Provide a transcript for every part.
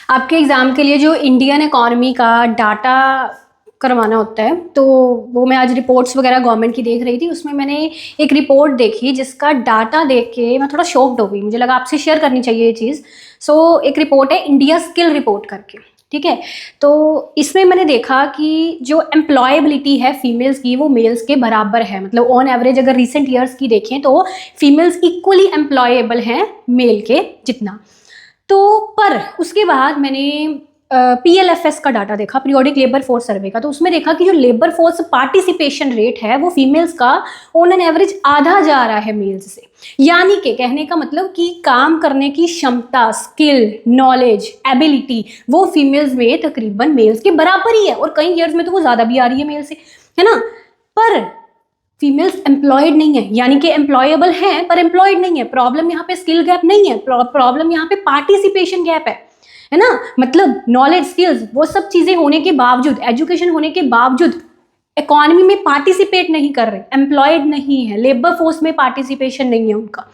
आपके एग्ज़ाम के लिए जो इंडियन इकॉनमी का डाटा करवाना होता है, तो वो मैं आज रिपोर्ट्स वगैरह गवर्नमेंट की देख रही थी। उसमें मैंने एक रिपोर्ट देखी जिसका डाटा देख के मैं थोड़ा शॉक्ड हो गई। मुझे लगा आपसे शेयर करनी चाहिए ये चीज़। एक रिपोर्ट है इंडिया स्किल रिपोर्ट करके, ठीक है। तो इसमें मैंने देखा कि जो एम्प्लॉयबिलिटी है फीमेल्स की वो मेल्स के बराबर है। मतलब ऑन एवरेज अगर रिसेंट ईयर्स की देखें तो फीमेल्स इक्वली एम्प्लॉयबल हैं मेल के जितना। तो पर उसके बाद मैंने PLFS का डाटा देखा, पीरियोडिक लेबर फोर्स सर्वे का। तो उसमें देखा कि जो लेबर फोर्स पार्टिसिपेशन रेट है वो फीमेल्स का ऑन एन एवरेज आधा जा रहा है मेल्स से। यानी कि कहने का मतलब कि काम करने की क्षमता, स्किल, नॉलेज, एबिलिटी वो फीमेल्स में तकरीबन मेल्स के बराबर ही है, और कई ईयर्स में तो वो ज़्यादा भी आ रही है मेल से, है ना। पर फीमेल्स एम्प्लॉयड नहीं है, यानी कि एम्प्लॉयबल हैं पर एम्प्लॉयड नहीं है। प्रॉब्लम यहाँ पे स्किल गैप नहीं है, प्रॉब्लम यहाँ पे पार्टिसिपेशन गैप है ना। मतलब नॉलेज, स्किल्स वो सब चीजें होने के बावजूद, एजुकेशन होने के बावजूद इकॉनमी में पार्टिसिपेट नहीं कर रहे, एम्प्लॉयड नहीं है, लेबर फोर्स में पार्टिसिपेशन नहीं है उनका,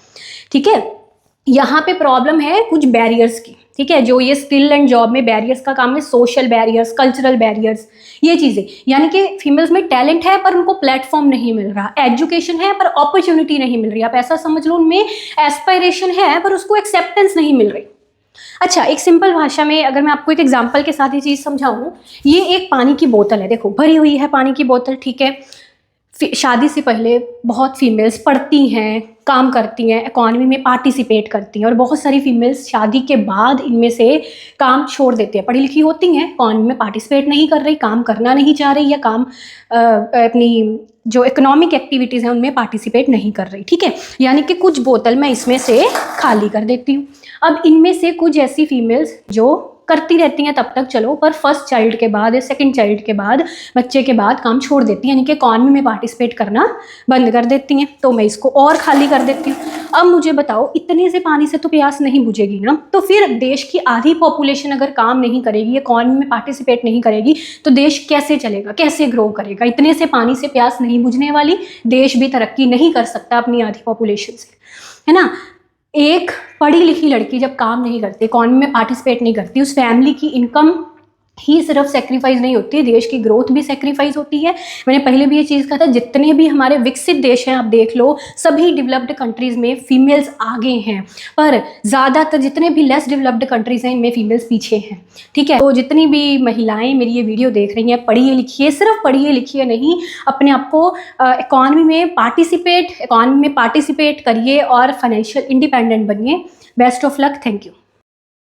ठीक है। यहाँ पे प्रॉब्लम है कुछ बैरियर्स की, ठीक है। जो ये स्किल एंड जॉब में बैरियर्स का काम है, सोशल बैरियर्स, कल्चरल बैरियर्स, ये चीज़ें। यानी कि फीमेल्स में टैलेंट है पर उनको प्लेटफॉर्म नहीं मिल रहा, एजुकेशन है पर अपॉर्चुनिटी नहीं मिल रही। आप ऐसा समझ लो उनमें एस्पायरेशन है पर उसको एक्सेप्टेंस नहीं मिल रही। अच्छा, एक सिंपल भाषा में अगर मैं आपको एक एग्जांपल के साथ ये चीज़ समझाऊं, ये एक पानी की बोतल है, देखो भरी हुई है पानी की बोतल, ठीक है। शादी से पहले बहुत फीमेल्स पढ़ती हैं, काम करती हैं, इकॉनमी में पार्टिसिपेट करती हैं, और बहुत सारी फीमेल्स शादी के बाद इनमें से काम छोड़ देती हैं। पढ़ी लिखी होती हैं, इकॉनमी में पार्टिसिपेट नहीं कर रही, काम करना नहीं चाह रही, या काम अपनी जो इकोनॉमिक एक्टिविटीज़ हैं उनमें पार्टिसिपेट नहीं कर रही, ठीक है। यानी कि कुछ बोतल मैं इसमें से खाली कर देती हूँ। अब इनमें से कुछ ऐसी फीमेल्स जो करती रहती हैं तब तक चलो, पर फर्स्ट चाइल्ड के बाद या सेकंड चाइल्ड के बाद, बच्चे के बाद काम छोड़ देती हैं, यानी कि इकॉनमी में पार्टिसिपेट करना बंद कर देती हैं। तो मैं इसको और खाली कर देती हूँ। अब मुझे बताओ, इतने से पानी से तो प्यास नहीं बुझेगी ना। तो फिर देश की आधी पॉपुलेशन अगर काम नहीं करेगी, इकॉनमी में पार्टिसिपेट नहीं करेगी, तो देश कैसे चलेगा, कैसे ग्रो करेगा। इतने से पानी से प्यास नहीं बुझने वाली, देश भी तरक्की नहीं कर सकता अपनी आधी पॉपुलेशन से, है ना। एक पढ़ी लिखी लड़की जब काम नहीं करती, इकॉनमी में पार्टिसिपेट नहीं करती, उस फैमिली की इनकम ही सिर्फ सेक्रीफाइस नहीं होती, देश की ग्रोथ भी सेक्रीफाइस होती है। मैंने पहले भी ये चीज़ कहा था, जितने भी हमारे विकसित देश हैं आप देख लो, सभी डेवलप्ड कंट्रीज़ में फीमेल्स आगे हैं, पर ज़्यादातर जितने भी लेस डेवलप्ड कंट्रीज़ हैं इनमें फीमेल्स पीछे हैं, ठीक है। तो जितनी भी महिलाएं मेरी ये वीडियो देख रही हैं, पढ़िए लिखिए, सिर्फ पढ़िए लिखिए नहीं, अपने आप को इकॉनमी में पार्टिसिपेट करिए और फाइनेंशियल इंडिपेंडेंट बनिए। Best of luck, thank you.